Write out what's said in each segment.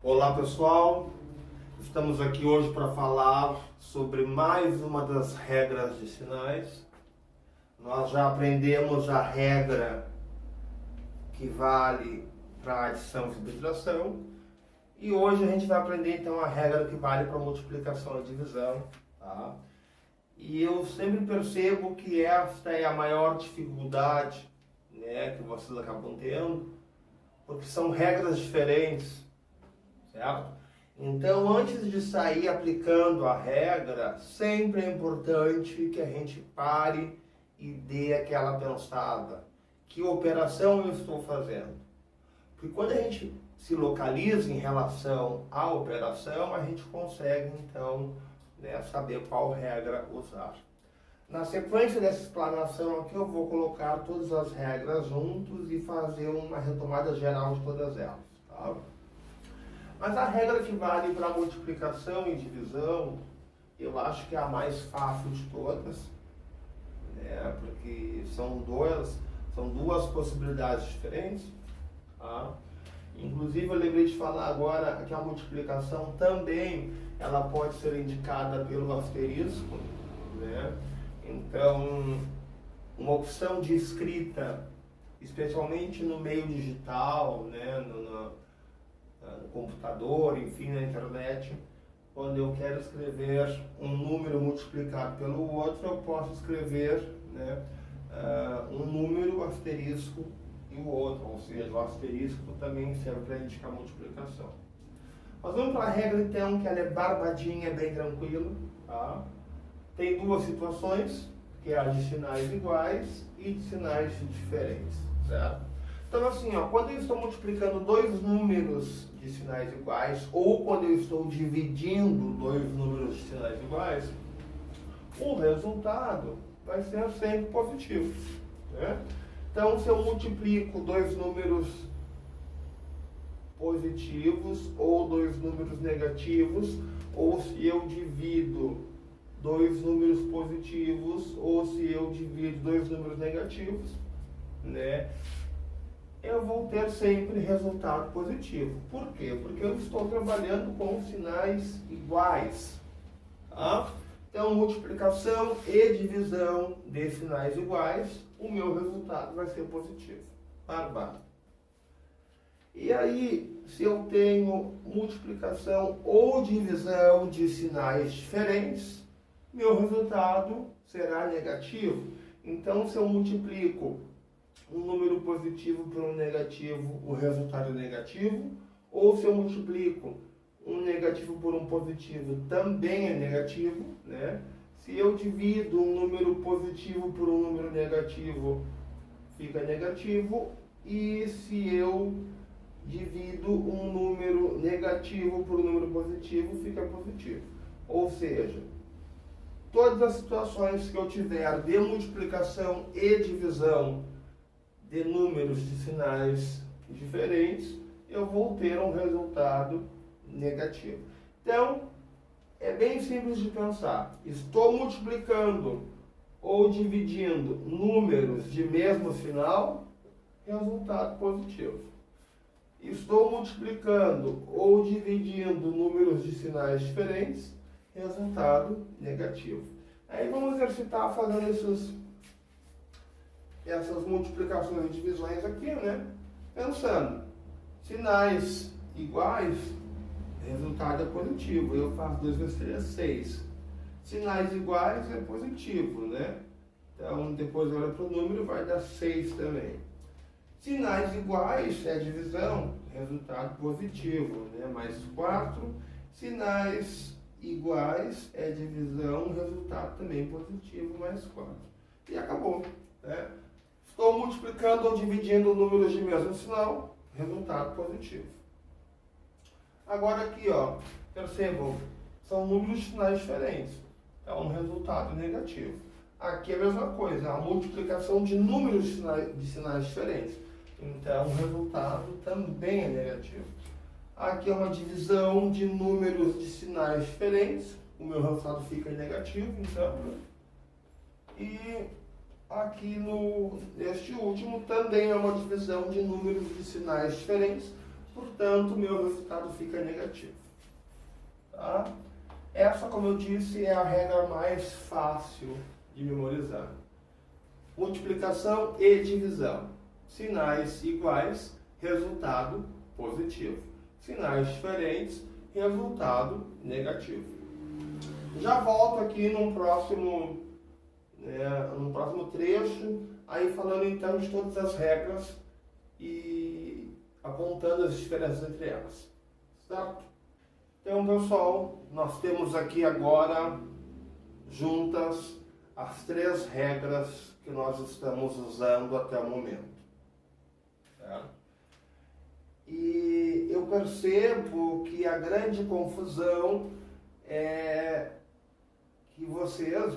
Olá pessoal, estamos aqui hoje para falar sobre mais uma das regras de sinais. Nós já aprendemos a regra que vale para adição e subtração e hoje a gente vai aprender então a regra que vale para multiplicação e divisão, tá? E eu sempre percebo que esta é a maior dificuldade, né, que vocês acabam tendo, porque são regras diferentes, certo? Então, antes de sair aplicando a regra, sempre é importante que a gente pare e dê aquela pensada. Que operação eu estou fazendo? Porque quando a gente se localiza em relação à operação, a gente consegue, então, né, saber qual regra usar. Na sequência dessa explanação aqui, eu vou colocar todas as regras juntos e fazer uma retomada geral de todas elas, tá? Mas a regra que vale para multiplicação e divisão, eu acho que é a mais fácil de todas, né? Porque são duas possibilidades diferentes, tá? Inclusive, eu lembrei de falar agora que a multiplicação também ela pode ser indicada pelo asterisco, né? Então, uma opção de escrita, especialmente no meio digital, né? No computador, enfim, na internet, quando eu quero escrever um número multiplicado pelo outro, eu posso escrever, né, um número asterisco e o outro, ou seja, o asterisco também serve para indicar multiplicação. Nós vamos para a regra então, que ela é barbadinha, bem tranquila, tá? Tem duas situações, que é a de sinais iguais e de sinais diferentes, certo? Então assim, ó, quando eu estou multiplicando dois números de sinais iguais, ou quando eu estou dividindo dois números de sinais iguais, o resultado vai ser sempre positivo, né? Então, se eu multiplico dois números positivos ou dois números negativos, ou se eu divido dois números positivos ou se eu divido dois números negativos, né, eu vou ter sempre resultado positivo. Por quê? Porque eu estou trabalhando com sinais iguais, tá? Então, multiplicação e divisão de sinais iguais, o meu resultado vai ser positivo. Barbado. E aí, se eu tenho multiplicação ou divisão de sinais diferentes, meu resultado será negativo. Então, se eu multiplico um número positivo por um negativo, o resultado é negativo. Ou se eu multiplico um negativo por um positivo, também é negativo, né? Se eu divido um número positivo por um número negativo, fica negativo. E se eu divido um número negativo por um número positivo, fica positivo. Ou seja, todas as situações que eu tiver de multiplicação e divisão de números de sinais diferentes, eu vou ter um resultado negativo. Então, é bem simples de pensar. Estou multiplicando ou dividindo números de mesmo sinal, resultado positivo. Estou multiplicando ou dividindo números de sinais diferentes, resultado negativo. Aí vamos exercitar fazendo essas multiplicações e divisões aqui, né? Pensando, sinais iguais, resultado é positivo. Eu faço 2 vezes 3 é 6. Sinais iguais é positivo, né? Então, depois olha para o número, vai dar 6 também. Sinais iguais é divisão, resultado positivo, né? Mais 4. Sinais iguais é divisão, resultado também positivo, mais 4. E acabou, né? Estou multiplicando ou dividindo números de mesmo sinal, resultado positivo. Agora aqui, ó, percebam, são números de sinais diferentes. Então, um resultado negativo. Aqui é a mesma coisa, a multiplicação de números de sinais diferentes. Então, o resultado também é negativo. Aqui é uma divisão de números de sinais diferentes. O meu resultado fica negativo, então. E aqui neste último também é uma divisão de números de sinais diferentes. portanto, meu resultado fica negativo. Tá? Essa, como eu disse, é a regra mais fácil de memorizar. Multiplicação e divisão. Sinais iguais, resultado positivo. Sinais diferentes, resultado negativo. Já volto aqui num próximo trecho, aí falando então de todas as regras e apontando as diferenças entre elas. Certo? Então, pessoal, nós temos aqui agora juntas as 3 regras que nós estamos usando até o momento. Certo? E eu percebo que a grande confusão é que vocês,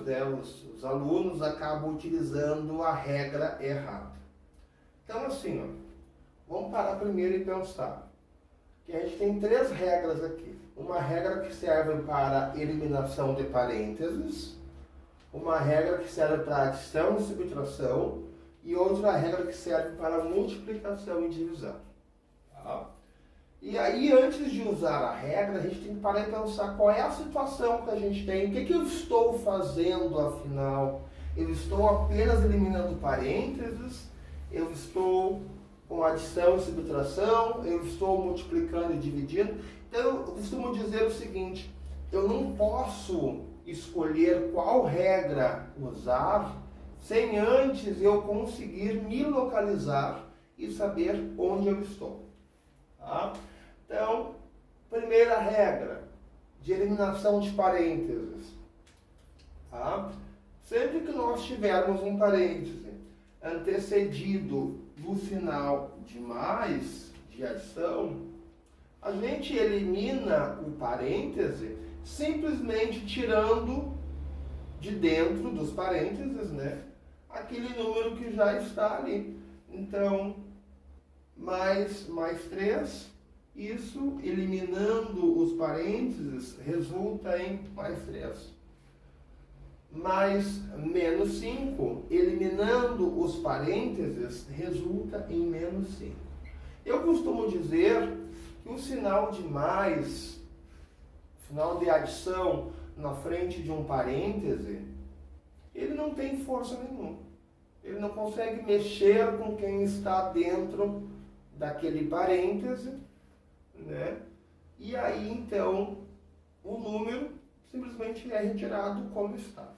os alunos, acabam utilizando a regra errada. Então, assim, vamos parar primeiro e pensar que a gente tem 3 regras aqui. Uma regra que serve para eliminação de parênteses, uma regra que serve para adição e subtração e outra regra que serve para multiplicação e divisão. Tá? E aí, antes de usar a regra, a gente tem que parar e pensar qual é a situação que a gente tem, o que eu estou fazendo afinal. Eu estou apenas eliminando parênteses, eu estou com adição e subtração, eu estou multiplicando e dividindo. Então, eu costumo dizer o seguinte, eu não posso escolher qual regra usar sem antes eu conseguir me localizar e saber onde eu estou. Tá? Então, primeira regra de eliminação de parênteses. Tá? Sempre que nós tivermos um parêntese antecedido do sinal de mais, de adição, a gente elimina o parêntese simplesmente tirando de dentro dos parênteses, né, aquele número que já está ali. Então, mais 3, isso, eliminando os parênteses, resulta em mais 3. Mais menos 5, eliminando os parênteses, resulta em menos 5. Eu costumo dizer que o sinal de mais, sinal de adição na frente de um parêntese, ele não tem força nenhuma. Ele não consegue mexer com quem está dentro daquele parêntese, né? E aí, então, o número simplesmente é retirado como está.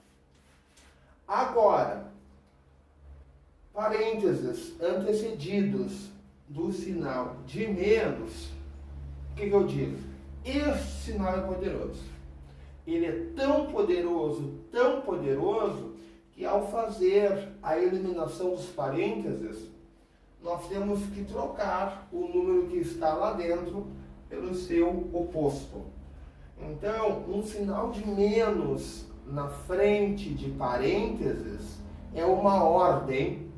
Agora, parênteses antecedidos do sinal de menos, o que eu digo? Esse sinal é poderoso. Ele é tão poderoso, que ao fazer a eliminação dos parênteses, nós temos que trocar o número que está lá dentro pelo seu oposto. Então, um sinal de menos na frente de parênteses é uma ordem,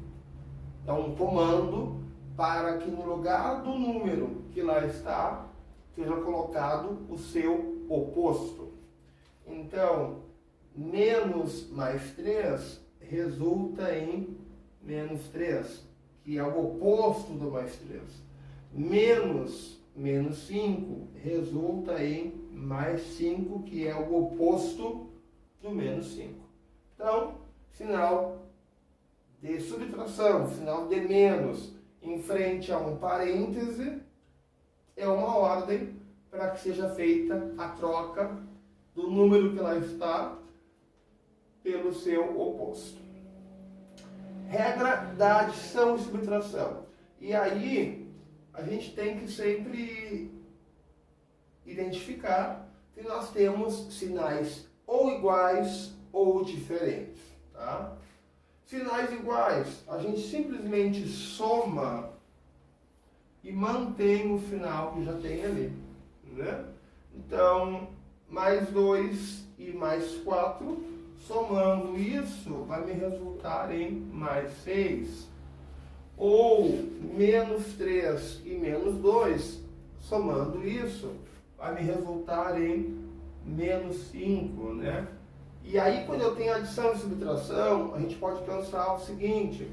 é um comando para que no lugar do número que lá está, seja colocado o seu oposto. Então, menos mais 3 resulta em menos 3, que é o oposto do mais 3. Menos 5 resulta em mais 5, que é o oposto do menos 5. Então, sinal de subtração, sinal de menos, em frente a um parêntese, é uma ordem para que seja feita a troca do número que lá está pelo seu oposto. Regra da adição e subtração. E aí, a gente tem que sempre identificar que nós temos sinais ou iguais ou diferentes. Tá? Sinais iguais, a gente simplesmente soma e mantém o final que já tem ali. Né? Então, mais 2 e mais 4, somando isso, vai me resultar em mais 6. Ou menos 3 e menos 2, somando isso, vai me resultar em menos 5, né? E aí, quando eu tenho adição e subtração, a gente pode pensar o seguinte: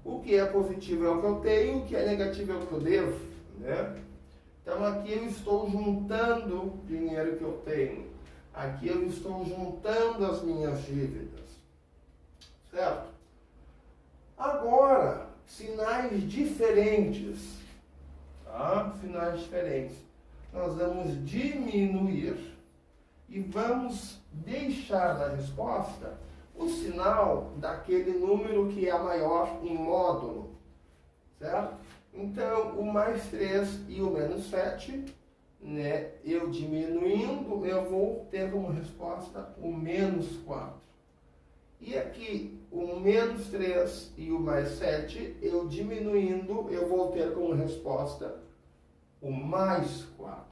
o que é positivo é o que eu tenho, o que é negativo é o que eu devo, né? Então aqui eu estou juntando o dinheiro que eu tenho. Aqui eu estou juntando as minhas dívidas. Certo? Agora, sinais diferentes. Tá? Sinais diferentes. Nós vamos diminuir e vamos deixar na resposta o sinal daquele número que é maior em módulo. Certo? Então, o mais 3 e o menos 7, né, eu diminuindo, eu vou ter como resposta o menos 4. E aqui, o menos 3 e o mais 7, eu diminuindo, eu vou ter como resposta o mais 4.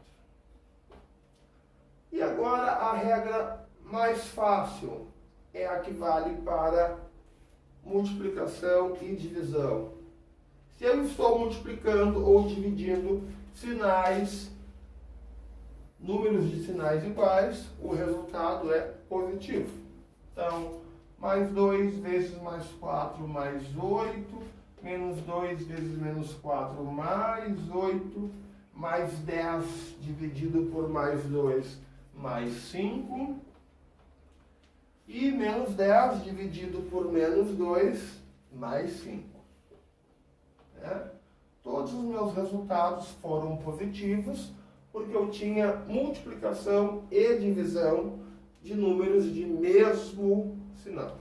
E agora, a regra mais fácil é a que vale para multiplicação e divisão. Se eu estou multiplicando ou dividindo números de sinais iguais, o resultado é positivo. Então, mais 2 vezes mais 4 mais 8, menos 2 vezes menos 4 mais 8, mais 10 dividido por mais 2 mais 5, e menos 10 dividido por menos 2 mais 5. Todos os meus resultados foram positivos, porque eu tinha multiplicação e divisão de números de mesmo sinal.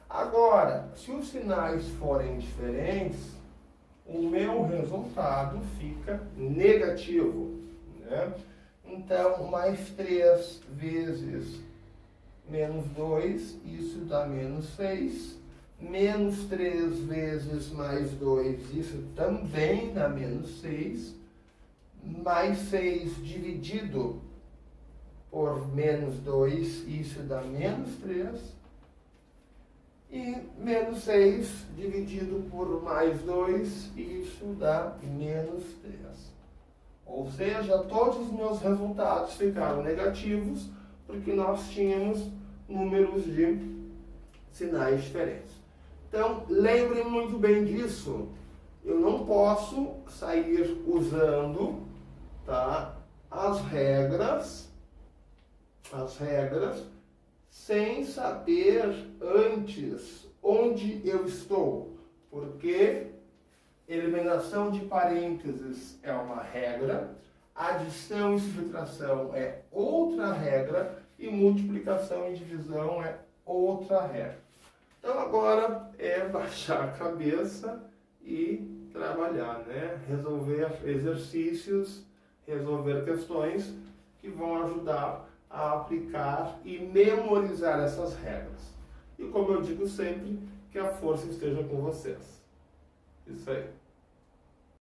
Agora, se os sinais forem diferentes, o meu resultado fica negativo. Né? Então, mais 3 vezes menos 2, isso dá menos 6. Menos 3 vezes mais 2, isso também dá menos 6. Mais 6 dividido por menos 2, isso dá menos 3. E menos 6 dividido por mais 2, isso dá menos 3. Ou seja, todos os meus resultados ficaram negativos, porque nós tínhamos números de sinais diferentes. Então, lembrem muito bem disso. Eu não posso sair usando, tá, as regras sem saber antes onde eu estou. Porque eliminação de parênteses é uma regra, adição e subtração é outra regra e multiplicação e divisão é outra regra. Então agora é baixar a cabeça e trabalhar, né? Resolver exercícios, resolver questões que vão ajudar a aplicar e memorizar essas regras. E como eu digo sempre, que a força esteja com vocês. Isso aí.